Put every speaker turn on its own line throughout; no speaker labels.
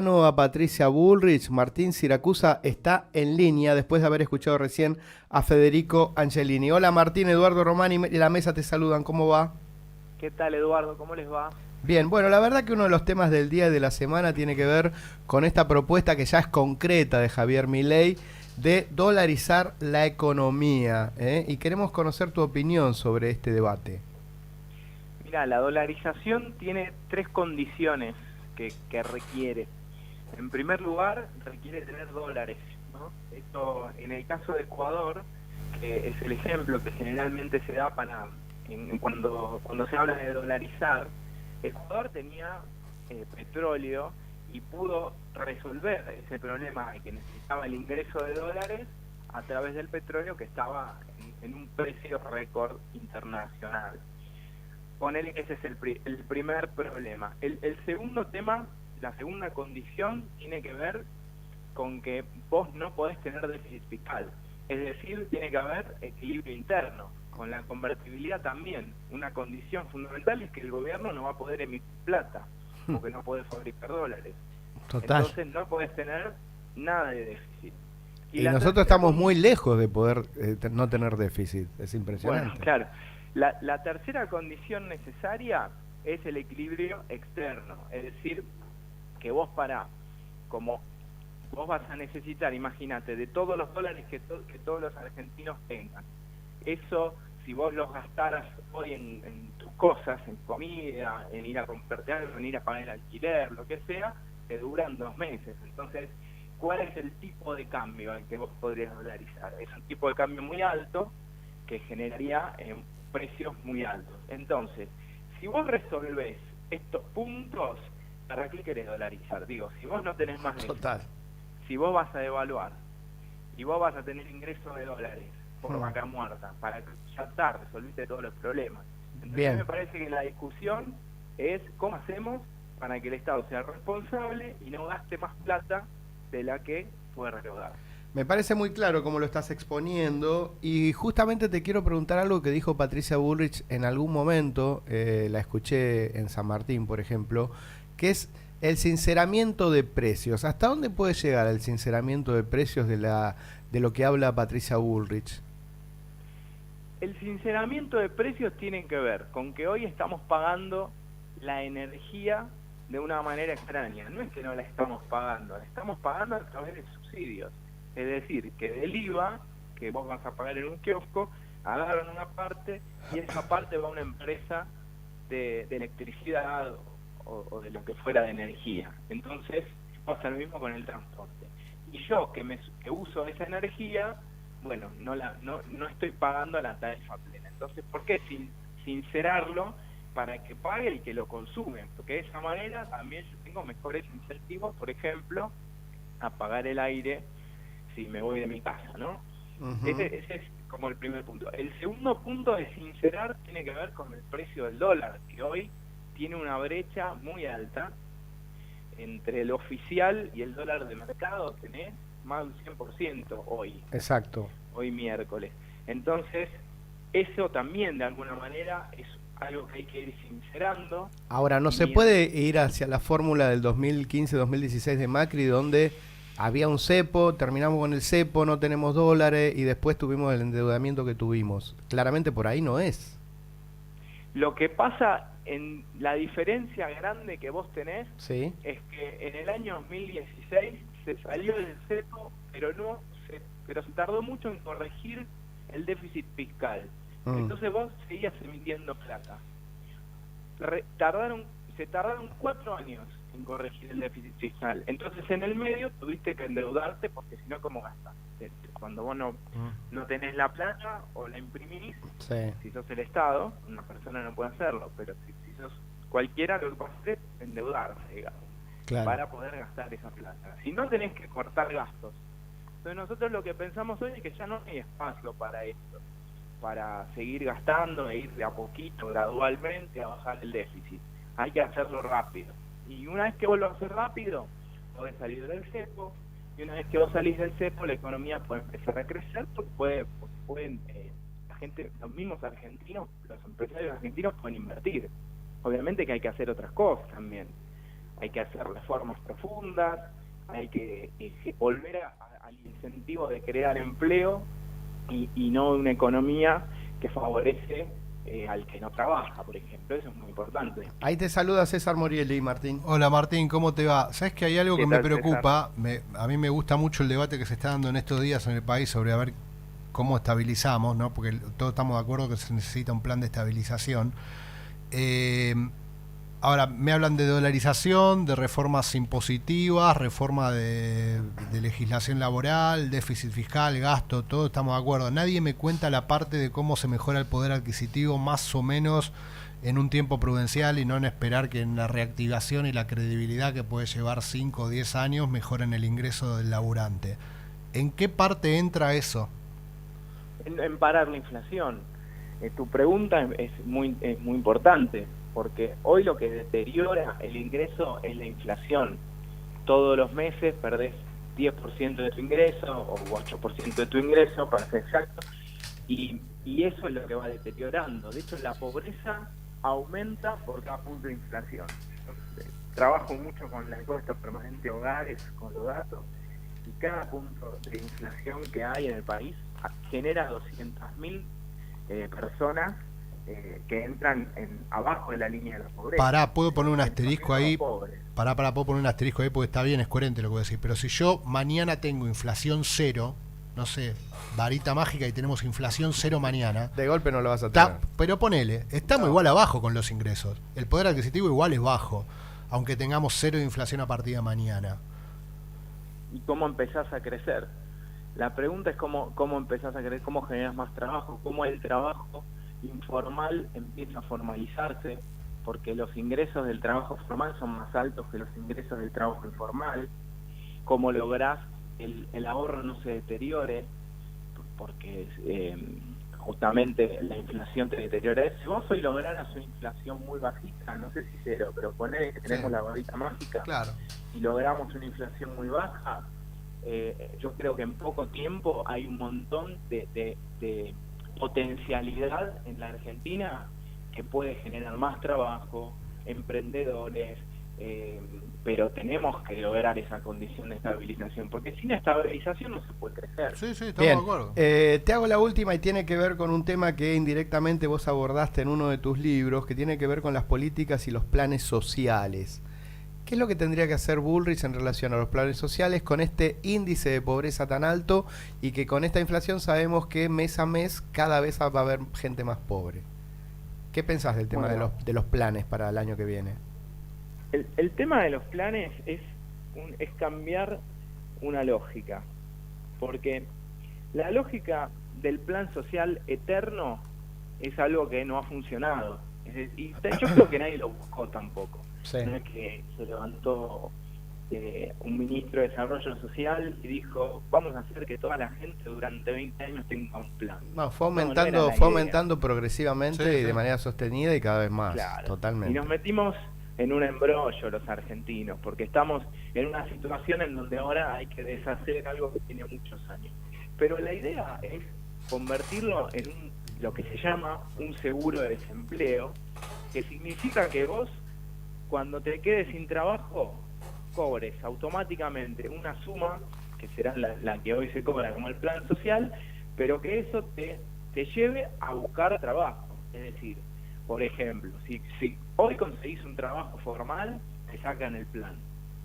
A Patricia Bullrich, Martín Siracusa está en línea después de haber escuchado recién a Federico Angelini. Hola Martín, Eduardo Román y la mesa te saludan, ¿cómo va?
¿Qué tal, Eduardo? ¿Cómo les va?
Bien, bueno, la verdad que uno de los temas del día y de la semana tiene que ver con esta propuesta que ya es concreta de Javier Milei de dolarizar la economía, ¿eh? Y queremos conocer tu opinión sobre este debate.
Mira, la dolarización tiene tres condiciones que requiere. En primer lugar, requiere tener dólares, ¿no? Esto, en el caso de Ecuador, que es el ejemplo que generalmente se da cuando se habla de dolarizar, Ecuador tenía petróleo y pudo resolver ese problema de que necesitaba el ingreso de dólares a través del petróleo que estaba en un precio récord internacional. Ponele que ese es el primer problema. El segundo tema, la segunda condición, tiene que ver con que vos no podés tener déficit fiscal. Es decir, tiene que haber equilibrio interno. Con la convertibilidad también. Una condición fundamental es que el gobierno no va a poder emitir plata, porque no puede fabricar dólares.
Total.
Entonces no podés tener nada de déficit. Y
Y
la
nosotros
tercera
estamos muy
condición,
lejos de poder no tener déficit, es
bueno,
impresionante.
claro, la tercera condición necesaria es el equilibrio externo. Es decir, que vos como vos vas a necesitar, imagínate, de todos los dólares que todos los argentinos tengan. Eso, si vos los gastaras hoy en tus cosas, en comida, en ir a comprarte algo, en ir a pagar el alquiler, lo que sea, te duran 2 meses. Entonces, ¿cuál es el tipo de cambio al que vos podrías dolarizar? Es un tipo de cambio muy alto que generaría precios muy altos. Entonces, si vos resolvés estos puntos, ¿para qué querés dolarizar? Digo, si vos no tenés más déficit,
Total.
si vos vas a devaluar y vos vas a tener ingresos de dólares por
Hmm.
vaca muerta, para que ya está, resolviste todos los problemas. Entonces me
Bien.
parece que la discusión es cómo hacemos para que el Estado sea responsable y no gaste más plata de la que puede recaudar.
Me parece muy claro cómo lo estás exponiendo y justamente te quiero preguntar algo que dijo Patricia Bullrich en algún momento, la escuché en San Martín, por ejemplo, que es el sinceramiento de precios. ¿Hasta dónde puede llegar el sinceramiento de precios de lo que habla Patricia Bullrich?
El sinceramiento de precios tiene que ver con que hoy estamos pagando la energía de una manera extraña. No es que no la estamos pagando a través de subsidios. Es decir, que del IVA, que vos vas a pagar en un kiosco, agarran una parte y esa parte va a una empresa de electricidad o de lo que fuera de energía. Entonces, pasa lo mismo con el transporte. Y yo que uso esa energía, bueno, no estoy pagando la tarifa plena. Entonces, ¿por qué sincerarlo para que pague el que lo consume? Porque de esa manera también yo tengo mejores incentivos, por ejemplo, a pagar el aire si me voy de mi casa, ¿no?
Ujú.
Ese es como el primer punto. El segundo punto de sincerar tiene que ver con el precio del dólar, que hoy tiene una brecha muy alta entre el oficial y el dólar de mercado. Tenés más de un 100%
Exacto.
hoy miércoles. Entonces, eso también de alguna manera es algo que hay que ir sincerando.
Ahora, no
Y
se puede ir hacia la fórmula del 2015-2016 de Macri, donde había un cepo, terminamos con el cepo, no tenemos dólares y después tuvimos el endeudamiento que tuvimos. Claramente por ahí no es.
lo que pasa, en la diferencia grande que vos tenés,
¿Sí?
es que en el año 2016 se salió del cepo, pero se tardó mucho en corregir el déficit fiscal.
Mm.
Entonces vos seguías emitiendo plata. Re- tardaron, Se tardaron 4 años en corregir el déficit fiscal. Entonces en el medio tuviste que endeudarte porque si no, ¿cómo gastas? Cuando vos no tenés la plata o la imprimís,
Sí,
si sos el Estado, una persona no puede hacerlo, pero si sos cualquiera, lo que puede hacer es endeudarse, digamos,
claro.
para poder gastar esa plata. Si no, tenés que cortar gastos. Entonces nosotros lo que pensamos hoy es que ya no hay espacio para esto, para seguir gastando e ir de a poquito, gradualmente, a bajar el déficit. Hay que hacerlo rápido. Y una vez que vos lo haces rápido, podés salir del cepo, y una vez que vos salís del cepo, la economía puede empezar a crecer, porque pueden, la gente, los mismos argentinos, los empresarios argentinos pueden invertir. Obviamente que hay que hacer otras cosas también. hay que hacer reformas profundas, hay que volver al incentivo de crear empleo y no una economía que favorece al que no trabaja, por ejemplo. Eso es muy importante.
Ahí te saluda César Morielli, Martín.
Hola Martín, ¿cómo te va? ¿Sabes que hay algo que
¿Qué
me
tal,
preocupa? A mí me gusta mucho el debate que se está dando en estos días en el país sobre a ver cómo estabilizamos, ¿no? Porque todos estamos de acuerdo que se necesita un plan de estabilización. Ahora, me hablan de dolarización, de reformas impositivas, reforma de legislación laboral, déficit fiscal, gasto, todo estamos de acuerdo. Nadie me cuenta la parte de cómo se mejora el poder adquisitivo más o menos en un tiempo prudencial y no en esperar que en la reactivación y la credibilidad que puede llevar 5 o 10 años mejoren el ingreso del laburante. ¿En qué parte entra eso?
En parar la inflación. Tu pregunta es muy importante, porque hoy lo que deteriora el ingreso es la inflación. Todos los meses perdés 10% de tu ingreso o 8% de tu ingreso, para ser exacto, y eso es lo que va deteriorando. De hecho, la pobreza aumenta por cada punto de inflación. Trabajo mucho con la encuesta permanente de hogares, con los datos, y cada punto de inflación que hay en el país genera 200.000 personas que entran abajo de la línea de la pobreza.
Pará, ¿puedo poner un asterisco ahí? Puedo poner un asterisco ahí porque está bien, es coherente lo que voy a decir. Pero si yo mañana tengo inflación cero, no sé, varita mágica y tenemos inflación cero mañana.
De golpe no lo vas a tener.
Pero ponele, estamos igual abajo con los ingresos. El poder adquisitivo igual es bajo, aunque tengamos cero de inflación a partir de mañana.
¿Y cómo empezás a crecer? La pregunta es cómo empezás a crecer, cómo generas más trabajo, cómo el trabajo informal empieza a formalizarse, porque los ingresos del trabajo formal son más altos que los ingresos del trabajo informal. Cómo lográs el ahorro no se deteriore, porque justamente la inflación te deteriora. Si vos hoy lograras una inflación muy bajita, no sé si cero, pero ponele que tenemos la varita mágica,
claro,
y logramos una inflación muy baja, yo creo que en poco tiempo hay un montón de potencialidad en la Argentina que puede generar más trabajo, emprendedores, pero tenemos que lograr esa condición de estabilización, porque sin estabilización no se puede crecer.
Sí, estamos
Bien,
de acuerdo.
te hago la última y tiene que ver con un tema que indirectamente vos abordaste en uno de tus libros, que tiene que ver con las políticas y los planes sociales. ¿Qué es lo que tendría que hacer Bullrich en relación a los planes sociales con este índice de pobreza tan alto y que con esta inflación sabemos que mes a mes cada vez va a haber gente más pobre? ¿Qué pensás del tema de los planes para el año que viene?
El tema de los planes es cambiar una lógica, porque la lógica del plan social eterno es algo que no ha funcionado. Y yo creo que nadie lo buscó tampoco.
Sí.
No es que se levantó un ministro de Desarrollo Social y dijo, vamos a hacer que toda la gente durante 20 años tenga un plan.
No, fue aumentando progresivamente y de manera sostenida y cada vez más.
Claro.
Totalmente.
Y nos metimos en un embrollo los argentinos, porque estamos en una situación en donde ahora hay que deshacer algo que tiene muchos años. Pero la idea es convertirlo en lo que se llama un seguro de desempleo, que significa que vos, cuando te quedes sin trabajo, cobres automáticamente una suma, que será la que hoy se cobra como el plan social, pero que eso te lleve a buscar trabajo. Es decir, por ejemplo, si hoy conseguís un trabajo formal, te sacan el plan,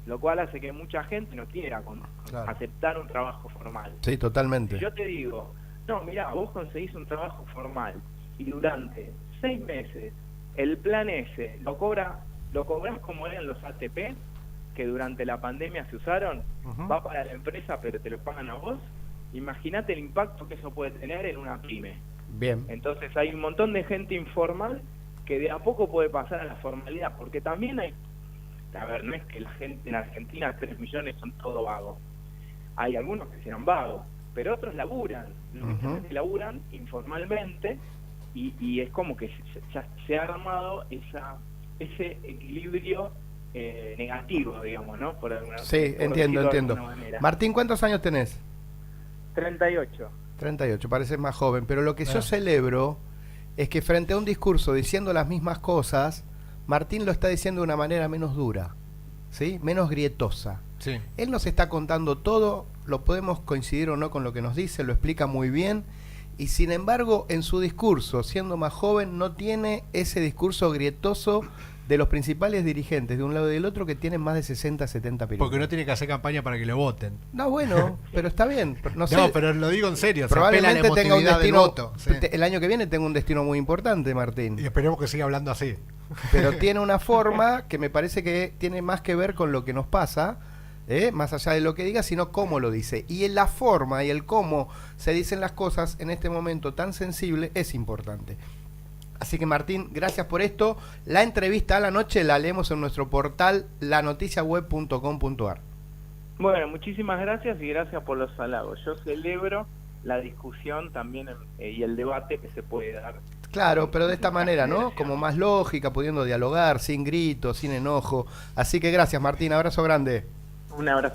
lo cual hace que mucha gente no quiera aceptar un trabajo formal.
Sí, totalmente.
Si yo te digo, no, mirá, vos conseguís un trabajo formal y durante 6 meses el plan ese lo cobrás como eran los ATP, que durante la pandemia se usaron, va para la empresa pero te lo pagan a vos. Imagínate el impacto que eso puede tener en una pyme.
Bien.
Entonces hay un montón de gente informal que de a poco puede pasar a la formalidad, porque también hay, a ver, no es que la gente en Argentina, 3 millones son todo vagos. Hay algunos que serán vagos, pero otros laburan, que laburan informalmente, y es como que se ha armado ese equilibrio negativo, digamos, ¿no?
Sí, entiendo. Martín, ¿cuántos años tenés?
38.
38, pareces más joven, pero lo que yo celebro es que frente a un discurso diciendo las mismas cosas, Martín lo está diciendo de una manera menos dura. ¿sí? Menos grietosa.
Sí.
Él nos está contando todo, lo podemos coincidir o no con lo que nos dice, lo explica muy bien, y sin embargo en su discurso, siendo más joven, no tiene ese discurso grietoso de los principales dirigentes de un lado y del otro que tienen más de 60, 70 pirulos.
Porque no tiene que hacer campaña para que lo voten.
No, bueno, pero está bien. No, sé,
No, pero lo digo en serio.
probablemente
se apela a la
tenga un
emotividad del
destino,
voto, sí.
el año que viene tenga un destino muy importante, Martín.
Y esperemos que siga hablando así.
Pero tiene una forma que me parece que tiene más que ver con lo que nos pasa, más allá de lo que diga, sino cómo lo dice. Y en la forma y el cómo se dicen las cosas en este momento tan sensible es importante. Así que Martín, gracias por esto. La entrevista a la noche la leemos en nuestro portal lanoticiaweb.com.ar.
Bueno, muchísimas gracias y gracias por los halagos. Yo celebro la discusión también y el debate que se puede dar.
Claro, pero de esta manera, ¿no? Como más lógica, pudiendo dialogar, sin gritos, sin enojo. Así que gracias, Martín. Abrazo grande.
Un abrazo.